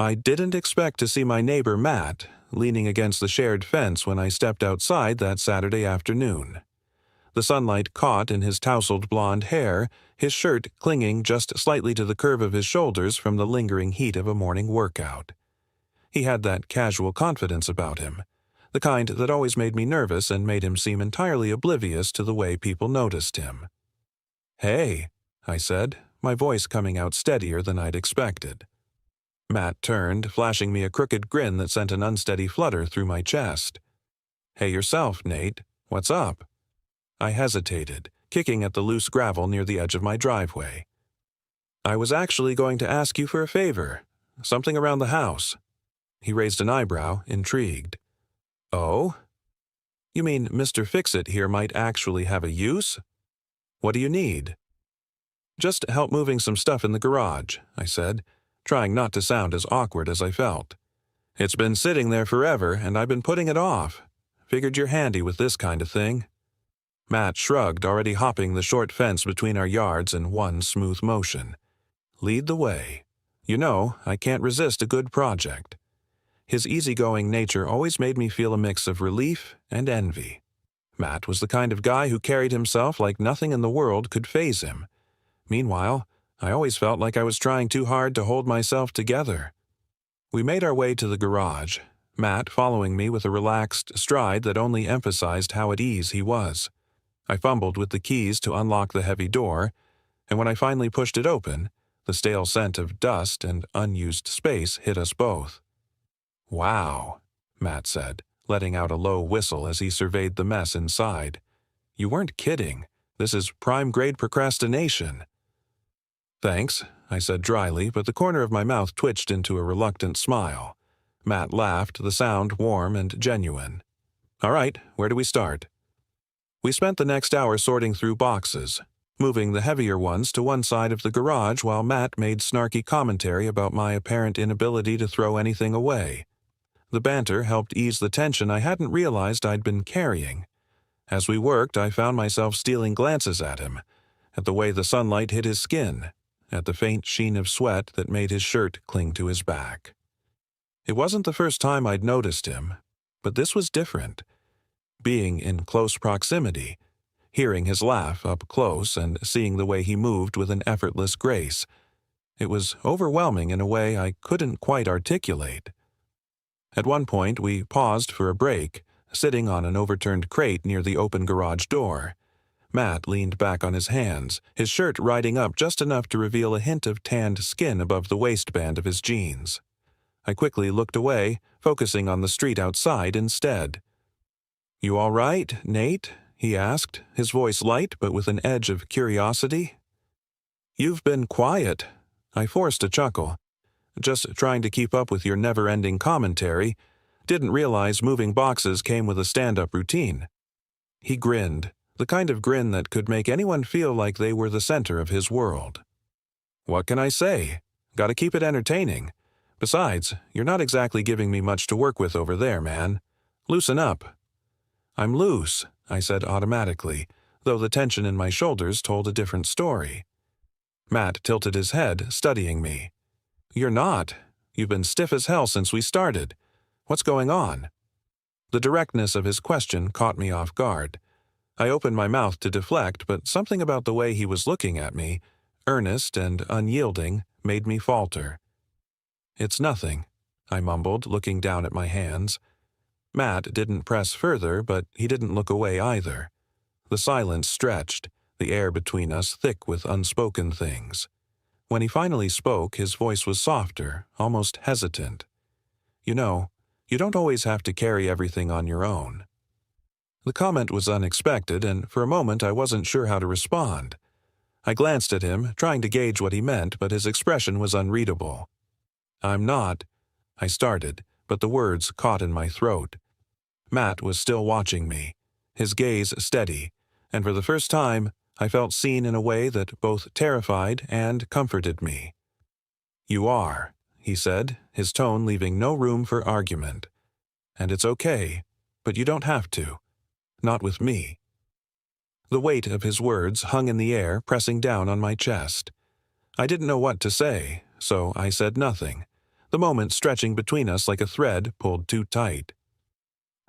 I didn't expect to see my neighbor Matt leaning against the shared fence when I stepped outside that Saturday afternoon. The sunlight caught in his tousled blonde hair, his shirt clinging just slightly to the curve of his shoulders from the lingering heat of a morning workout. He had that casual confidence about him, the kind that always made me nervous and made him seem entirely oblivious to the way people noticed him. "Hey," I said, my voice coming out steadier than I'd expected. Matt turned, flashing me a crooked grin that sent an unsteady flutter through my chest. "Hey yourself, Nate. What's up?" I hesitated, kicking at the loose gravel near the edge of my driveway. "I was actually going to ask you for a favor. Something around the house." He raised an eyebrow, intrigued. "Oh? You mean Mr. Fix-It here might actually have a use? What do you need?" "Just help moving some stuff in the garage," I said, trying not to sound as awkward as I felt. "It's been sitting there forever, and I've been putting it off. Figured you're handy with this kind of thing." Matt shrugged, already hopping the short fence between our yards in one smooth motion. "Lead the way. You know, I can't resist a good project." His easygoing nature always made me feel a mix of relief and envy. Matt was the kind of guy who carried himself like nothing in the world could faze him. Meanwhile, I always felt like I was trying too hard to hold myself together. We made our way to the garage, Matt following me with a relaxed stride that only emphasized how at ease he was. I fumbled with the keys to unlock the heavy door, and when I finally pushed it open, the stale scent of dust and unused space hit us both. "Wow," Matt said, letting out a low whistle as he surveyed the mess inside. "You weren't kidding. This is prime-grade procrastination." "Thanks," I said dryly, but the corner of my mouth twitched into a reluctant smile. Matt laughed, the sound warm and genuine. "All right, where do we start?" We spent the next hour sorting through boxes, moving the heavier ones to one side of the garage while Matt made snarky commentary about my apparent inability to throw anything away. The banter helped ease the tension I hadn't realized I'd been carrying. As we worked, I found myself stealing glances at him, at the way the sunlight hit his skin, at the faint sheen of sweat that made his shirt cling to his back. It wasn't the first time I'd noticed him, but this was different. Being in close proximity, hearing his laugh up close and seeing the way he moved with an effortless grace, it was overwhelming in a way I couldn't quite articulate. At one point, we paused for a break, sitting on an overturned crate near the open garage door. Matt leaned back on his hands, his shirt riding up just enough to reveal a hint of tanned skin above the waistband of his jeans. I quickly looked away, focusing on the street outside instead. "You all right, Nate?" he asked, his voice light but with an edge of curiosity. "You've been quiet." I forced a chuckle. "Just trying to keep up with your never-ending commentary. Didn't realize moving boxes came with a stand-up routine." He grinned, the kind of grin that could make anyone feel like they were the center of his world. "What can I say? Gotta keep it entertaining. Besides, you're not exactly giving me much to work with over there, man. Loosen up." "I'm loose," I said automatically, though the tension in my shoulders told a different story. Matt tilted his head, studying me. "You're not. You've been stiff as hell since we started. What's going on?" The directness of his question caught me off guard. I opened my mouth to deflect, but something about the way he was looking at me, earnest and unyielding, made me falter. "It's nothing," I mumbled, looking down at my hands. Matt didn't press further, but he didn't look away either. The silence stretched, the air between us thick with unspoken things. When he finally spoke, his voice was softer, almost hesitant. "You know, you don't always have to carry everything on your own." The comment was unexpected, and for a moment I wasn't sure how to respond. I glanced at him, trying to gauge what he meant, but his expression was unreadable. "I'm not," I started, but the words caught in my throat. Matt was still watching me, his gaze steady, and for the first time, I felt seen in a way that both terrified and comforted me. "You are," he said, his tone leaving no room for argument. "And it's okay, but you don't have to. Not with me." The weight of his words hung in the air, pressing down on my chest. I didn't know what to say, so I said nothing, the moment stretching between us like a thread pulled too tight.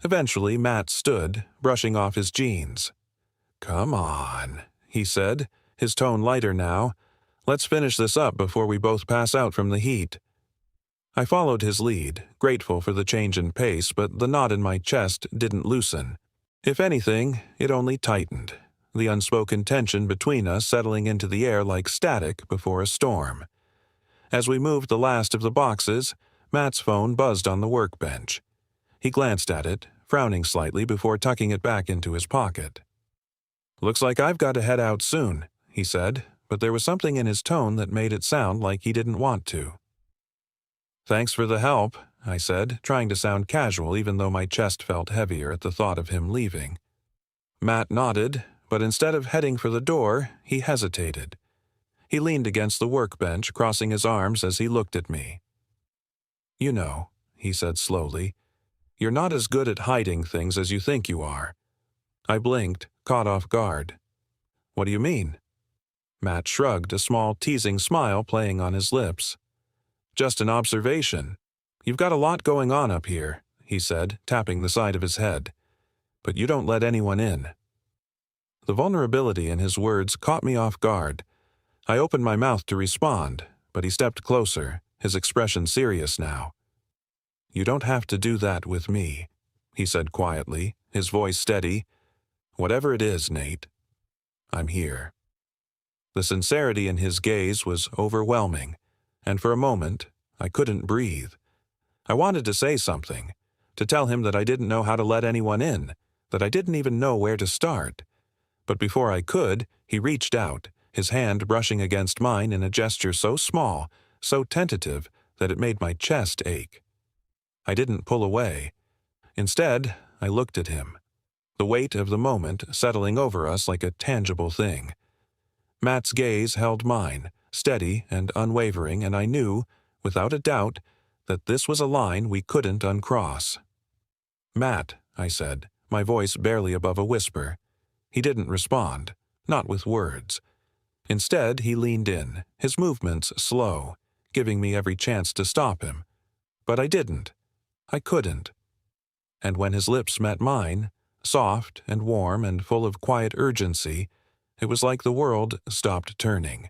Eventually, Matt stood, brushing off his jeans. "Come on," he said, his tone lighter now. "Let's finish this up before we both pass out from the heat." I followed his lead, grateful for the change in pace, but the knot in my chest didn't loosen. If anything, it only tightened, the unspoken tension between us settling into the air like static before a storm. As we moved the last of the boxes, Matt's phone buzzed on the workbench. He glanced at it, frowning slightly before tucking it back into his pocket. "Looks like I've got to head out soon," he said, but there was something in his tone that made it sound like he didn't want to. "Thanks for the help," I said, trying to sound casual even though my chest felt heavier at the thought of him leaving. Matt nodded, but instead of heading for the door, he hesitated. He leaned against the workbench, crossing his arms as he looked at me. "You know," he said slowly, "you're not as good at hiding things as you think you are." I blinked, caught off guard. "What do you mean?" Matt shrugged, a small teasing smile playing on his lips. "Just an observation. You've got a lot going on up here," he said, tapping the side of his head. "But you don't let anyone in." The vulnerability in his words caught me off guard. I opened my mouth to respond, but he stepped closer, his expression serious now. "You don't have to do that with me," he said quietly, his voice steady. "Whatever it is, Nate, I'm here." The sincerity in his gaze was overwhelming, and for a moment, I couldn't breathe. I wanted to say something, to tell him that I didn't know how to let anyone in, that I didn't even know where to start. But before I could, he reached out, his hand brushing against mine in a gesture so small, so tentative, that it made my chest ache. I didn't pull away. Instead, I looked at him, the weight of the moment settling over us like a tangible thing. Matt's gaze held mine, steady and unwavering, and I knew, without a doubt, that this was a line we couldn't uncross. "Matt," I said, my voice barely above a whisper. He didn't respond, not with words. Instead, he leaned in, his movements slow, giving me every chance to stop him. But I didn't. I couldn't. And when his lips met mine, soft and warm and full of quiet urgency, it was like the world stopped turning.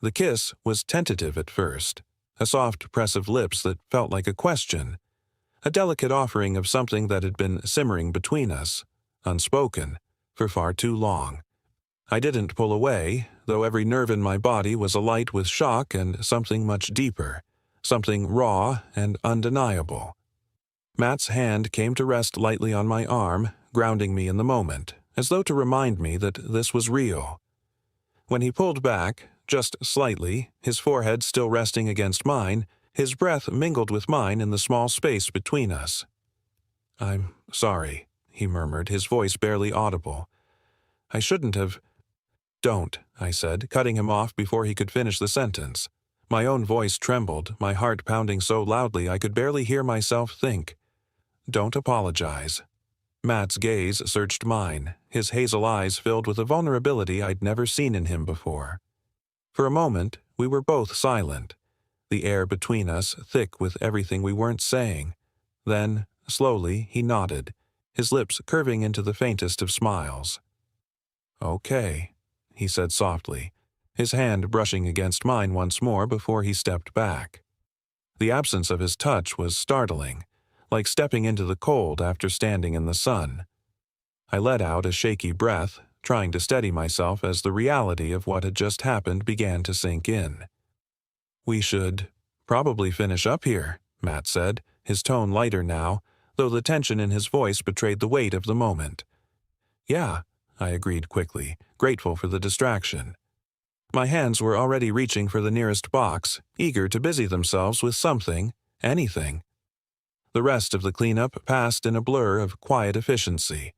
The kiss was tentative at first, a soft press of lips that felt like a question, a delicate offering of something that had been simmering between us, unspoken, for far too long. I didn't pull away, though every nerve in my body was alight with shock and something much deeper, something raw and undeniable. Matt's hand came to rest lightly on my arm, grounding me in the moment, as though to remind me that this was real. When he pulled back, just slightly, his forehead still resting against mine, his breath mingled with mine in the small space between us. "I'm sorry," he murmured, his voice barely audible. "I shouldn't have—" "Don't," I said, cutting him off before he could finish the sentence. My own voice trembled, my heart pounding so loudly I could barely hear myself think. "Don't apologize." Matt's gaze searched mine, his hazel eyes filled with a vulnerability I'd never seen in him before. For a moment, we were both silent, the air between us thick with everything we weren't saying. Then, slowly, he nodded, his lips curving into the faintest of smiles. "Okay," he said softly, his hand brushing against mine once more before he stepped back. The absence of his touch was startling, like stepping into the cold after standing in the sun. I let out a shaky breath, trying to steady myself as the reality of what had just happened began to sink in. "We should probably finish up here," Matt said, his tone lighter now, though the tension in his voice betrayed the weight of the moment. "Yeah," I agreed quickly, grateful for the distraction. My hands were already reaching for the nearest box, eager to busy themselves with something, anything. The rest of the cleanup passed in a blur of quiet efficiency.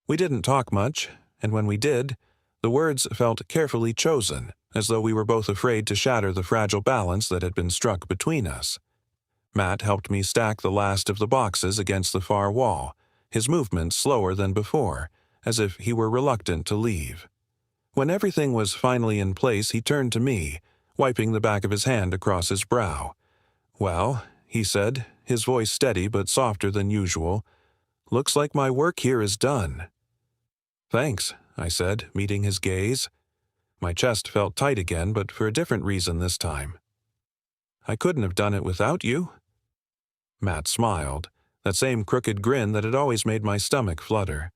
We didn't talk much, and when we did, the words felt carefully chosen, as though we were both afraid to shatter the fragile balance that had been struck between us. Matt helped me stack the last of the boxes against the far wall, his movements slower than before, as if he were reluctant to leave. When everything was finally in place, he turned to me, wiping the back of his hand across his brow. "Well, he said, his voice steady but softer than usual. "Looks like my work here is done." "Thanks," I said, meeting his gaze. My chest felt tight again, but for a different reason this time. "I couldn't have done it without you." Matt smiled, that same crooked grin that had always made my stomach flutter.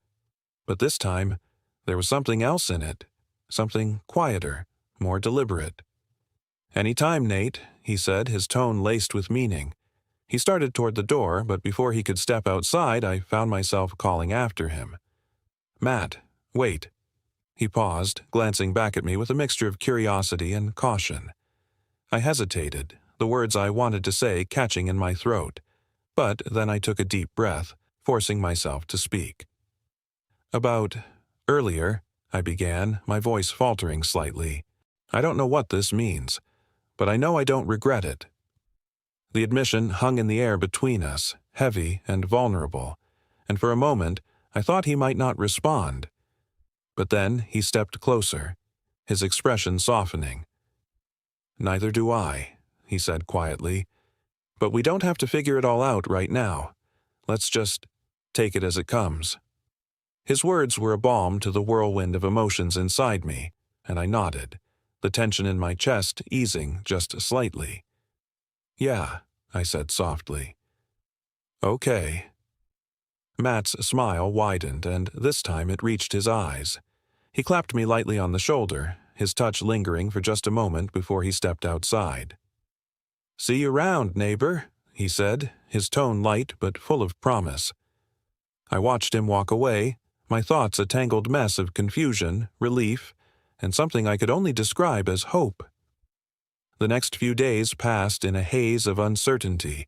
But this time, there was something else in it, something quieter, more deliberate. "Any time, Nate," he said, his tone laced with meaning. He started toward the door, but before he could step outside, I found myself calling after him. "Matt, wait." He paused, glancing back at me with a mixture of curiosity and caution. I hesitated, the words I wanted to say catching in my throat, but then I took a deep breath, forcing myself to speak. "About earlier," I began, my voice faltering slightly. "I don't know what this means, but I know I don't regret it." The admission hung in the air between us, heavy and vulnerable, and for a moment I thought he might not respond. But then he stepped closer, his expression softening. "Neither do I," he said quietly. "But we don't have to figure it all out right now. Let's just take it as it comes." His words were a balm to the whirlwind of emotions inside me, and I nodded, the tension in my chest easing just slightly. "Yeah," I said softly. "Okay." Matt's smile widened, and this time it reached his eyes. He clapped me lightly on the shoulder, his touch lingering for just a moment before he stepped outside. "See you round, neighbor," he said, his tone light but full of promise. I watched him walk away, my thoughts a tangled mess of confusion, relief, and something I could only describe as hope. The next few days passed in a haze of uncertainty.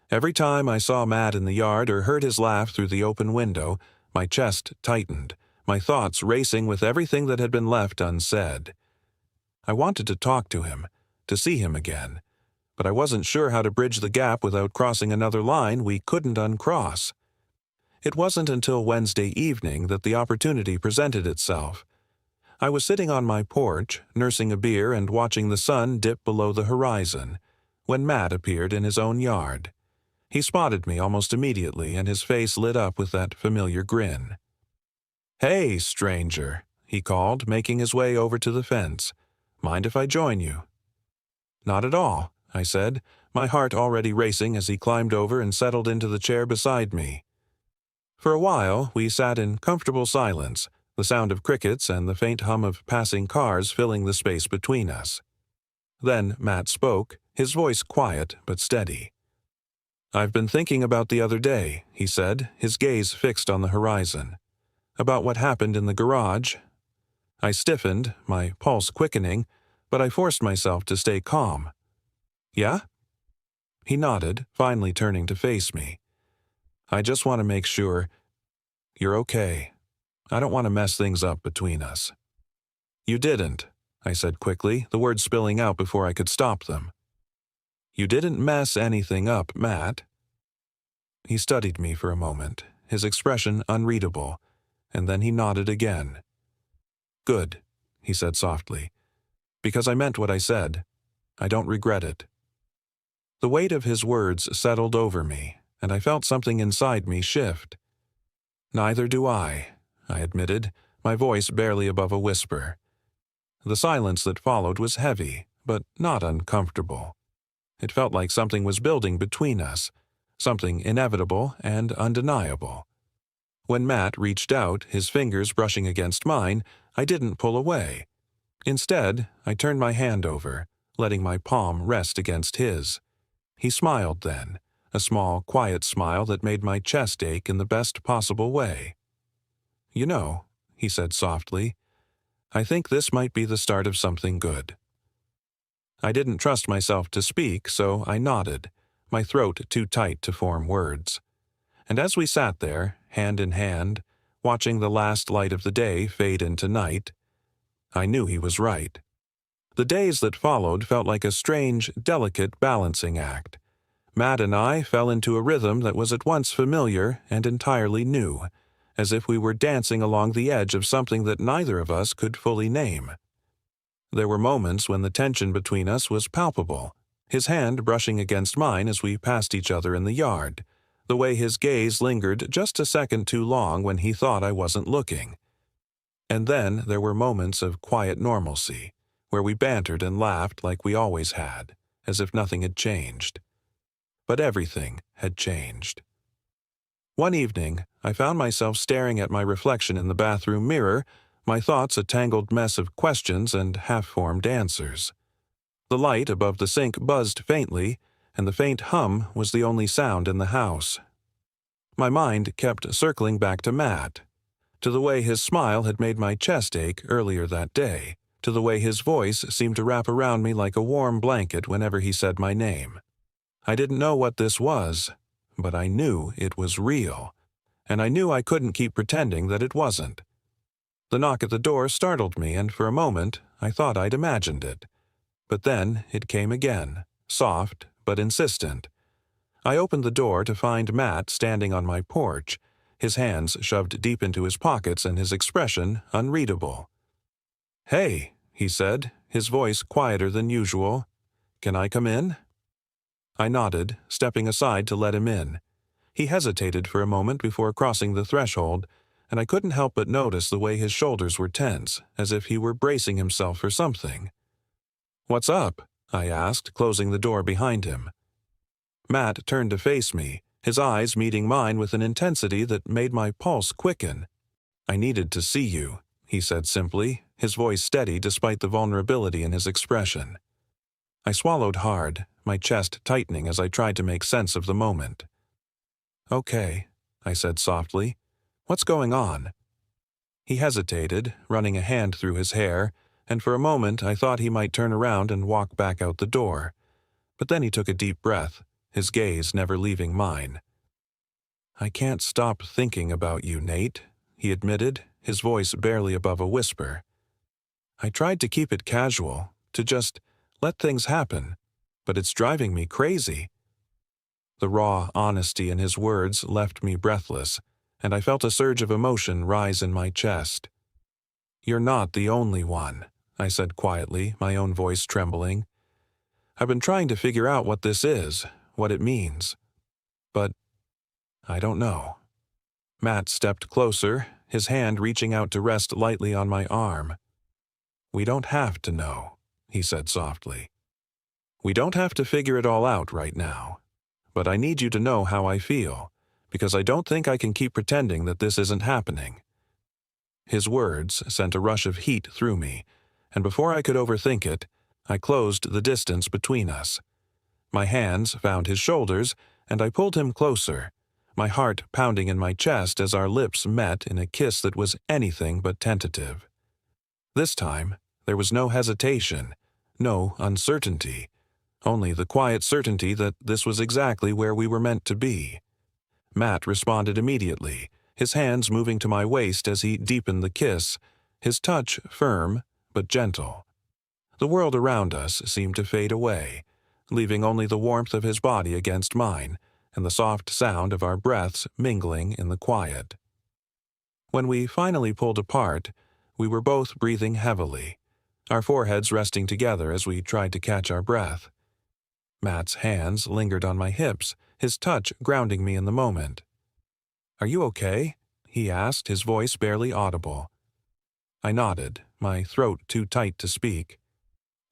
Every time I saw Matt in the yard or heard his laugh through the open window, my chest tightened, my thoughts racing with everything that had been left unsaid. I wanted to talk to him, to see him again, but I wasn't sure how to bridge the gap without crossing another line we couldn't uncross. It wasn't until Wednesday evening that the opportunity presented itself. I was sitting on my porch, nursing a beer and watching the sun dip below the horizon, when Matt appeared in his own yard. He spotted me almost immediately, and his face lit up with that familiar grin. "Hey, stranger," he called, making his way over to the fence. "Mind if I join you?" "Not at all," I said, my heart already racing as he climbed over and settled into the chair beside me. For a while, we sat in comfortable silence, the sound of crickets and the faint hum of passing cars filling the space between us. Then Matt spoke, his voice quiet but steady. "I've been thinking about the other day," he said, his gaze fixed on the horizon. "About what happened in the garage." I stiffened, my pulse quickening, but I forced myself to stay calm. "Yeah?" He nodded, finally turning to face me. "I just want to make sure you're okay. I don't want to mess things up between us." "You didn't," I said quickly, the words spilling out before I could stop them. "You didn't mess anything up, Matt." He studied me for a moment, his expression unreadable, and then he nodded again. "Good," he said softly, "because I meant what I said. I don't regret it." The weight of his words settled over me, and I felt something inside me shift. "Neither do I," admitted, my voice barely above a whisper. The silence that followed was heavy, but not uncomfortable. It felt like something was building between us, something inevitable and undeniable. When Matt reached out, his fingers brushing against mine, I didn't pull away. Instead, I turned my hand over, letting my palm rest against his. He smiled then, a small, quiet smile that made my chest ache in the best possible way. "You know," he said softly, "I think this might be the start of something good." I didn't trust myself to speak, so I nodded, my throat too tight to form words. And as we sat there, hand in hand, watching the last light of the day fade into night, I knew he was right. The days that followed felt like a strange, delicate balancing act. Matt and I fell into a rhythm that was at once familiar and entirely new, as if we were dancing along the edge of something that neither of us could fully name. There were moments when the tension between us was palpable, his hand brushing against mine as we passed each other in the yard, the way his gaze lingered just a second too long when he thought I wasn't looking. And then there were moments of quiet normalcy, where we bantered and laughed like we always had, as if nothing had changed. But everything had changed. One evening, I found myself staring at my reflection in the bathroom mirror, my thoughts a tangled mess of questions and half-formed answers. The light above the sink buzzed faintly, and the faint hum was the only sound in the house. My mind kept circling back to Matt, to the way his smile had made my chest ache earlier that day, to the way his voice seemed to wrap around me like a warm blanket whenever he said my name. I didn't know what this was, but I knew it was real, and I knew I couldn't keep pretending that it wasn't. The knock at the door startled me, and for a moment I thought I'd imagined it. But then it came again, soft but insistent. I opened the door to find Matt standing on my porch, his hands shoved deep into his pockets and his expression unreadable. "Hey," he said, his voice quieter than usual. "Can I come in?" I nodded, stepping aside to let him in. He hesitated for a moment before crossing the threshold, and I couldn't help but notice the way his shoulders were tense, as if he were bracing himself for something. "What's up?" I asked, closing the door behind him. Matt turned to face me, his eyes meeting mine with an intensity that made my pulse quicken. "I needed to see you," he said simply, his voice steady despite the vulnerability in his expression. I swallowed hard, my chest tightening as I tried to make sense of the moment. "Okay," I said softly. "What's going on?" He hesitated, running a hand through his hair, and for a moment I thought he might turn around and walk back out the door. But then he took a deep breath, his gaze never leaving mine. "I can't stop thinking about you, Nate," he admitted, his voice barely above a whisper. "I tried to keep it casual, to just let things happen, but it's driving me crazy." The raw honesty in his words left me breathless, and I felt a surge of emotion rise in my chest. "You're not the only one," I said quietly, my own voice trembling. "I've been trying to figure out what this is, what it means. But I don't know." Matt stepped closer, his hand reaching out to rest lightly on my arm. "We don't have to know," he said softly. "We don't have to figure it all out right now. But I need you to know how I feel, because I don't think I can keep pretending that this isn't happening." His words sent a rush of heat through me, and before I could overthink it, I closed the distance between us. My hands found his shoulders, and I pulled him closer, my heart pounding in my chest as our lips met in a kiss that was anything but tentative. This time, there was no hesitation, no uncertainty, only the quiet certainty that this was exactly where we were meant to be. Matt responded immediately, his hands moving to my waist as he deepened the kiss, his touch firm but gentle. The world around us seemed to fade away, leaving only the warmth of his body against mine and the soft sound of our breaths mingling in the quiet. When we finally pulled apart, we were both breathing heavily, our foreheads resting together as we tried to catch our breath. Matt's hands lingered on my hips, his touch grounding me in the moment. "Are you okay?" he asked, his voice barely audible. I nodded, my throat too tight to speak.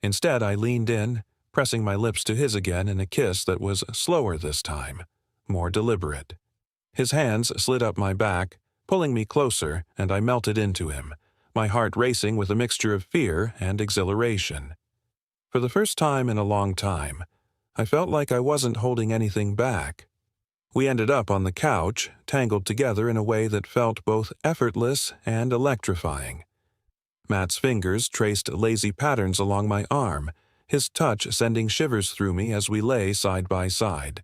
Instead, I leaned in, pressing my lips to his again in a kiss that was slower this time, more deliberate. His hands slid up my back, pulling me closer, and I melted into him, my heart racing with a mixture of fear and exhilaration. For the first time in a long time, I felt like I wasn't holding anything back. We ended up on the couch, tangled together in a way that felt both effortless and electrifying. Matt's fingers traced lazy patterns along my arm, his touch sending shivers through me as we lay side by side.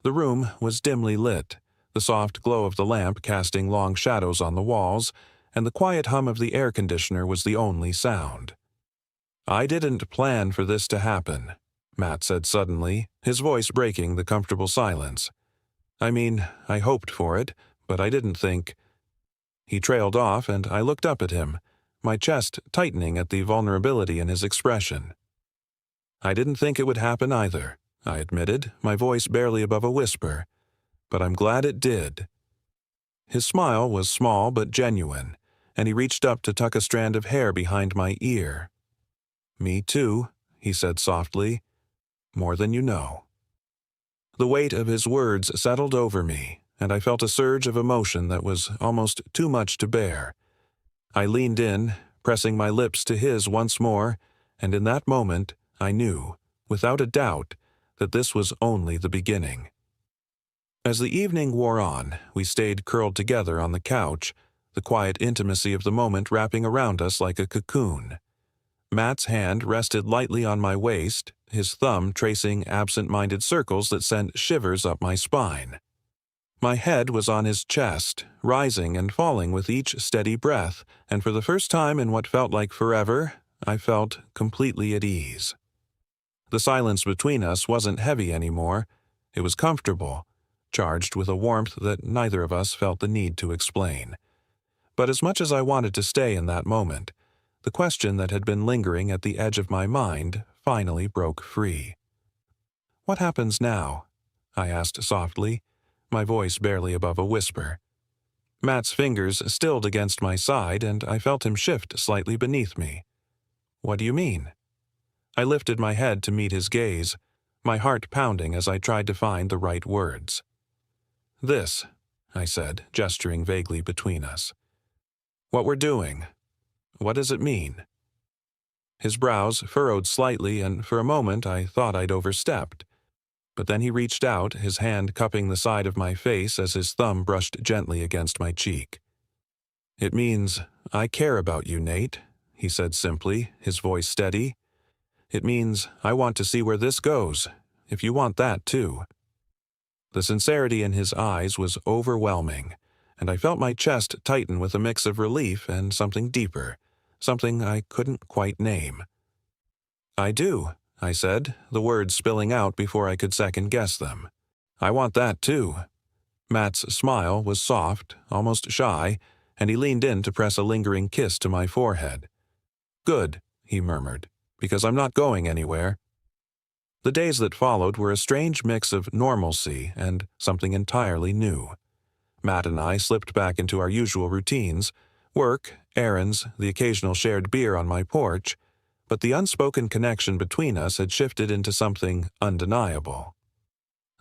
The room was dimly lit, the soft glow of the lamp casting long shadows on the walls, and the quiet hum of the air conditioner was the only sound. "I didn't plan for this to happen," Matt said suddenly, his voice breaking the comfortable silence. "I mean, I hoped for it, but I didn't think—" He trailed off, and I looked up at him, my chest tightening at the vulnerability in his expression. I didn't think it would happen either, I admitted, my voice barely above a whisper, but I'm glad it did. His smile was small but genuine, and he reached up to tuck a strand of hair behind my ear. Me too, he said softly, more than you know. The weight of his words settled over me, and I felt a surge of emotion that was almost too much to bear. I leaned in, pressing my lips to his once more, and in that moment I knew, without a doubt, that this was only the beginning. As the evening wore on, we stayed curled together on the couch, the quiet intimacy of the moment wrapping around us like a cocoon. Matt's hand rested lightly on my waist, his thumb tracing absent-minded circles that sent shivers up my spine. My head was on his chest, rising and falling with each steady breath, and for the first time in what felt like forever, I felt completely at ease. The silence between us wasn't heavy anymore. It was comfortable, charged with a warmth that neither of us felt the need to explain. But as much as I wanted to stay in that moment, the question that had been lingering at the edge of my mind finally broke free. "What happens now?" I asked softly, my voice barely above a whisper. Matt's fingers stilled against my side, and I felt him shift slightly beneath me. "What do you mean?" I lifted my head to meet his gaze, my heart pounding as I tried to find the right words. "This," I said, gesturing vaguely between us. "What we're doing. What does it mean?" His brows furrowed slightly, and for a moment I thought I'd overstepped. But then he reached out, his hand cupping the side of my face as his thumb brushed gently against my cheek. "It means I care about you, Nate," he said simply, his voice steady. "It means I want to see where this goes, if you want that too." The sincerity in his eyes was overwhelming, and I felt my chest tighten with a mix of relief and something deeper, something I couldn't quite name. "I do," I said, the words spilling out before I could second-guess them. "I want that too." Matt's smile was soft, almost shy, and he leaned in to press a lingering kiss to my forehead. "Good," he murmured, "because I'm not going anywhere." The days that followed were a strange mix of normalcy and something entirely new. Matt and I slipped back into our usual routines, work, errands, the occasional shared beer on my porch, but the unspoken connection between us had shifted into something undeniable.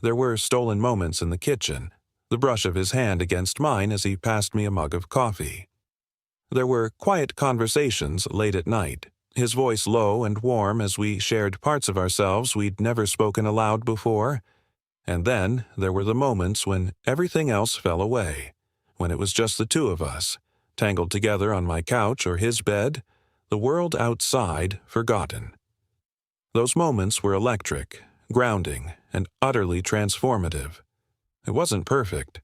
There were stolen moments in the kitchen, the brush of his hand against mine as he passed me a mug of coffee. There were quiet conversations late at night, his voice low and warm as we shared parts of ourselves we'd never spoken aloud before. And then there were the moments when everything else fell away, when it was just the two of us, tangled together on my couch or his bed, the world outside forgotten. Those moments were electric, grounding, and utterly transformative. It wasn't perfect.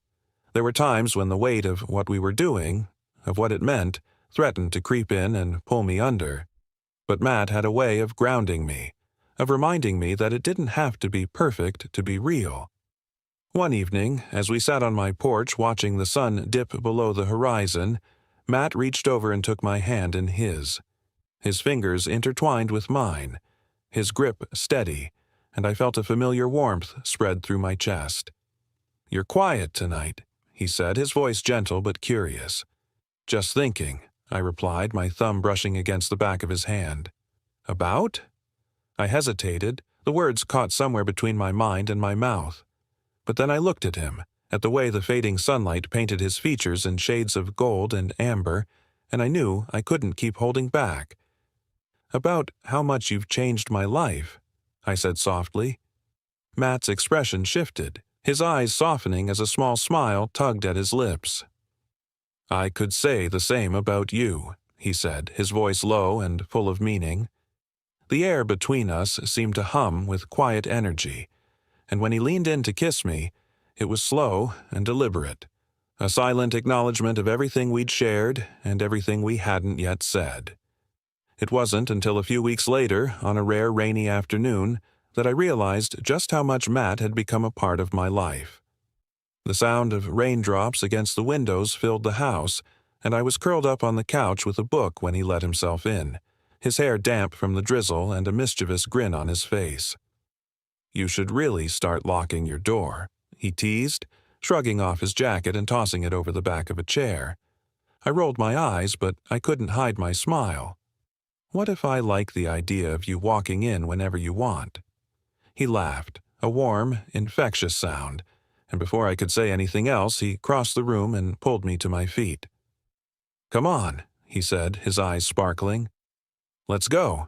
There were times when the weight of what we were doing, of what it meant, threatened to creep in and pull me under. But Matt had a way of grounding me, of reminding me that it didn't have to be perfect to be real. One evening, as we sat on my porch watching the sun dip below the horizon, Matt reached over and took my hand in his. His fingers intertwined with mine, his grip steady, and I felt a familiar warmth spread through my chest. "You're quiet tonight," he said, his voice gentle but curious. "Just thinking," I replied, my thumb brushing against the back of his hand. "About?" I hesitated, the words caught somewhere between my mind and my mouth. But then I looked at him, at the way the fading sunlight painted his features in shades of gold and amber, and I knew I couldn't keep holding back. "About how much you've changed my life," I said softly. Matt's expression shifted, his eyes softening as a small smile tugged at his lips. "I could say the same about you," he said, his voice low and full of meaning. The air between us seemed to hum with quiet energy, and when he leaned in to kiss me, it was slow and deliberate, a silent acknowledgement of everything we'd shared and everything we hadn't yet said. It wasn't until a few weeks later, on a rare rainy afternoon, that I realized just how much Matt had become a part of my life. The sound of raindrops against the windows filled the house, and I was curled up on the couch with a book when he let himself in, his hair damp from the drizzle and a mischievous grin on his face. "You should really start locking your door," he teased, shrugging off his jacket and tossing it over the back of a chair. I rolled my eyes, but I couldn't hide my smile. "What if I like the idea of you walking in whenever you want?" He laughed, a warm, infectious sound, and before I could say anything else, he crossed the room and pulled me to my feet. "Come on," he said, his eyes sparkling. "Let's go."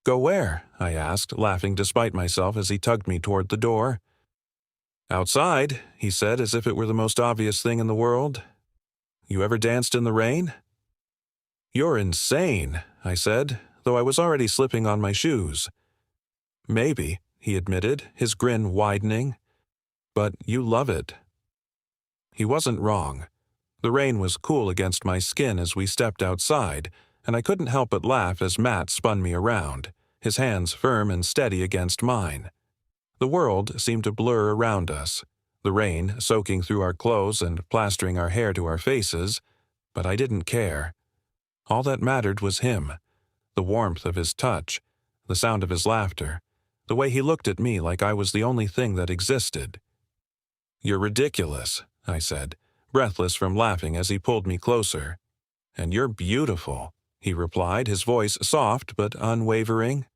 "Go where?" I asked, laughing despite myself as he tugged me toward the door. "Outside," he said, as if it were the most obvious thing in the world. "You ever danced in the rain?" "You're insane," I said, though I was already slipping on my shoes. "Maybe," he admitted, his grin widening. "But you love it." He wasn't wrong. The rain was cool against my skin as we stepped outside, and I couldn't help but laugh as Matt spun me around, his hands firm and steady against mine. The world seemed to blur around us, the rain soaking through our clothes and plastering our hair to our faces, but I didn't care. All that mattered was him, the warmth of his touch, the sound of his laughter, the way he looked at me like I was the only thing that existed. "You're ridiculous," I said, breathless from laughing as he pulled me closer. "And you're beautiful," he replied, his voice soft but unwavering.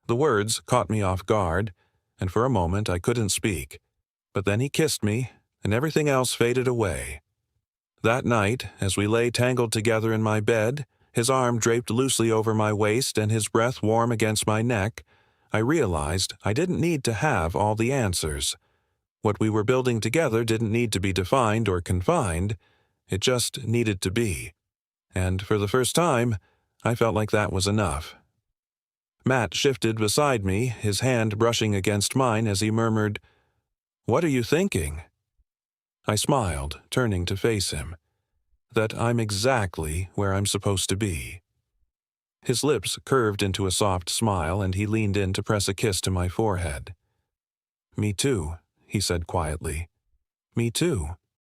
The words caught me off guard, and for a moment I couldn't speak. But then he kissed me, and everything else faded away. That night, as we lay tangled together in my bed, his arm draped loosely over my waist and his breath warm against my neck, I realized I didn't need to have all the answers. What we were building together didn't need to be defined or confined, it just needed to be. And for the first time, I felt like that was enough. Matt shifted beside me, his hand brushing against mine as he murmured, "What are you thinking?" I smiled, turning to face him. That I'm exactly where I'm supposed to be. His lips curved into a soft smile, and he leaned in to press a kiss to my forehead. "Me too," he said quietly. "Me too."